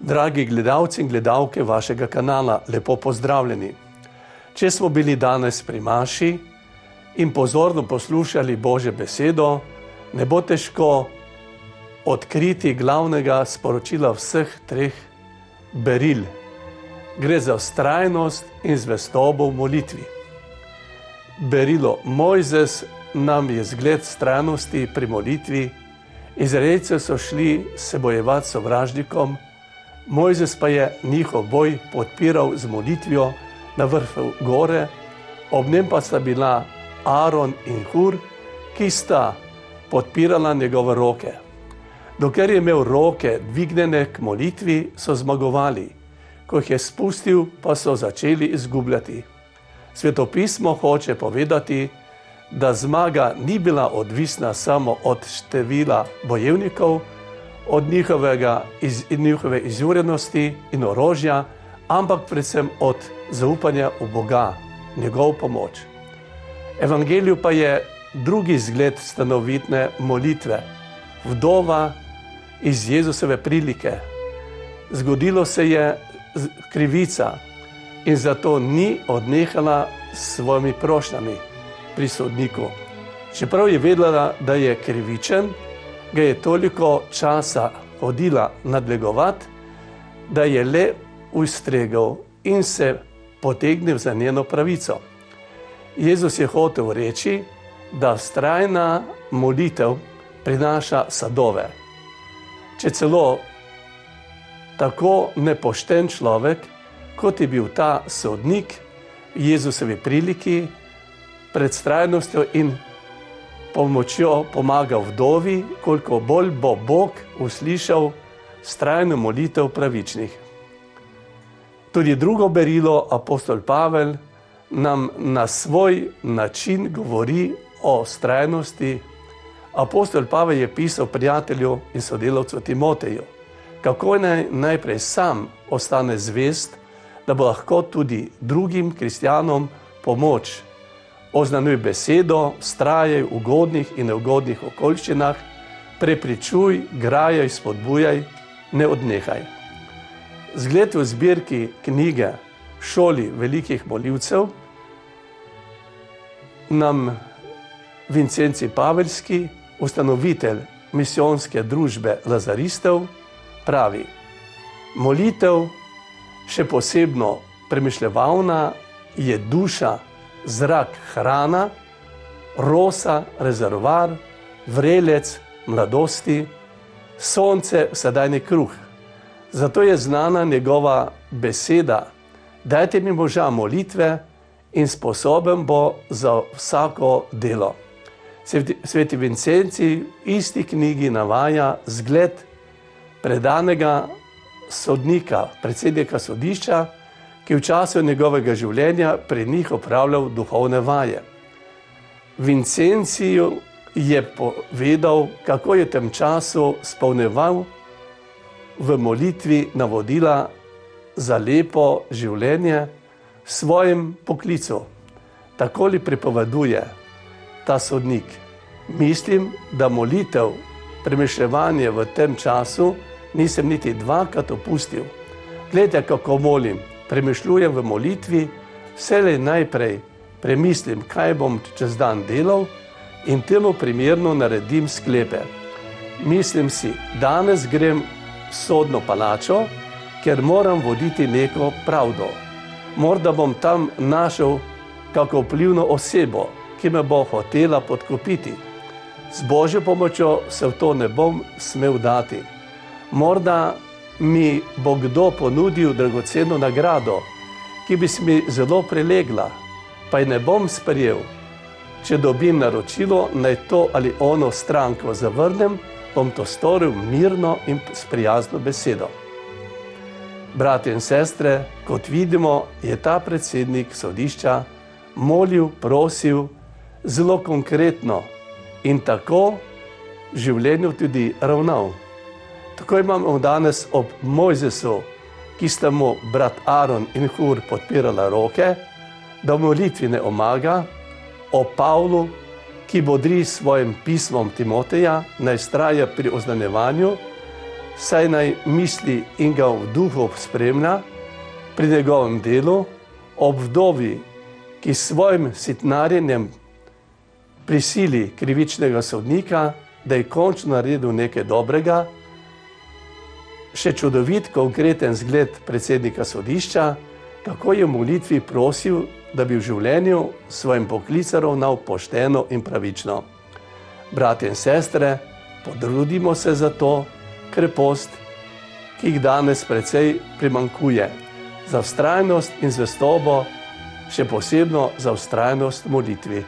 Dragi gledalci in gledalke vašega kanala, lepo pozdravljeni. Če smo bili danes pri maši in pozorno poslušali Božjo besedo, ne bo težko odkriti glavnega sporočila vseh treh beril. Gre za vztrajnost in zvestobo v molitvi. Berilo Mojzes nam je zgled vztrajnosti pri molitvi. Izraelci so šli se bojevati s sovražnikom, Mojzes pa je njihov boj podpiral z molitvijo na vrhu gore, ob njem pa sta bila Aron in Hur, ki sta podpirala njegove roke. Dokler je imel roke dvignjene k molitvi, so zmagovali, ko jih je spustil, pa so začeli izgubljati. Svetopismo hoče povedati, da zmaga ni bila odvisna samo od števila bojevnikov, od njihove izurjenosti in orožja, ampak predvsem od zaupanja v Boga, njegov pomoč. Evangeliju pa je drugi zgled stanovitne molitve, vdova iz Jezusove prilike. Zgodilo se je krivica in zato ni odnehala s svojimi prošnjami pri sodniku. Čeprav je vedela, da je krivičen, ga je toliko časa hodila nadlegovati, da je le ustregel in se potegnil za njeno pravico. Jezus je hotel reči, da vztrajna molitev prinaša sadove. Če celo tako nepošten človek, kot je bil ta sodnik v Jezusovi priliki, pred vztrajnostjo in pomočjo pomaga vdovi, koliko bolj bo Bog uslišal vztrajno molitev pravičnih. Tudi drugo berilo, apostol Pavel, nam na svoj način govori o vztrajnosti. Apostol Pavel je pisal prijatelju in sodelavcu Timoteju, kako naj najprej sam ostane zvest, da bo lahko tudi drugim kristjanom pomoč. Oznanuj besedo, vztrajaj v ugodnih in neugodnih okoliščinah, prepričuj, grajaj, spodbujaj, ne odnehaj. Zgled v zbirki knjige Šoli velikih molivcev nam Vincenci Paveljski, ustanovitelj misijonske družbe lazaristov, pravi: molitev, še posebno premišljevalna, je duša, zrak, hrana, rosa, rezervoar, vrelec mladosti, sonce, vsakdanji kruh. Zato je znana njegova beseda: dajte mi moža molitve in sposoben bo za vsako delo. Sveti Vincenci v isti knjigi navaja zgled predanega sodnika, predsednika sodišča, ki v času njegovega življenja pri njih opravljal duhovne vaje. Vincenciju je povedal, kako je v tem času spolnjeval v molitvi navodila za lepo življenje v svojem poklicu. Takole pripoveduje ta sodnik: mislim, da molitev, premišljevanje v tem času nisem niti dvakrat opustil. Glejte, kako molim, premišljujem v molitvi, vselej najprej premislim, kaj bom čez dan delal in temu primerno naredim sklepe. Mislim si, danes grem v sodno palačo, ker moram voditi neko pravdo. Morda bom tam našel kako vplivno osebo, ki me bo hotela podkupiti. Z Božjo pomočjo se v to ne bom smel dati. Morda mi bo kdo ponudil dragoceno nagrado, ki bi se mi zelo prilegla, pa je ne bom sprejel. Če dobim naročilo, naj to ali ono stranko zavrnem, bom to storil mirno in s prijazno besedo. Bratje in sestre, kot vidimo, je ta predsednik sodišča molil, prosil zelo konkretno in tako v življenju tudi ravnal. Tako imamo danes ob Mojzesu, ki sta mu brat Aron in Hur podpirala roke, da v molitvi ne omaga, o Pavlu, ki bodri s svojim pismom Timoteja, naj vztraja pri oznanjevanju, saj naj misli in ga v duhu spremlja pri njegovem delu, ob vdovi, ki s svojim sitnarjenjem prisili krivičnega sodnika, da je končno naredil nekaj dobrega, še čudovit konkreten zgled predsednika sodišča, kako je v molitvi prosil, da bi v življenju svojim poklicem ravnal pošteno in pravično. Bratje in sestre, potrudimo se za to krepost, ki jih danes precej primanjkuje, za vztrajnost in zvestobo, še posebno za vztrajnost v molitvi.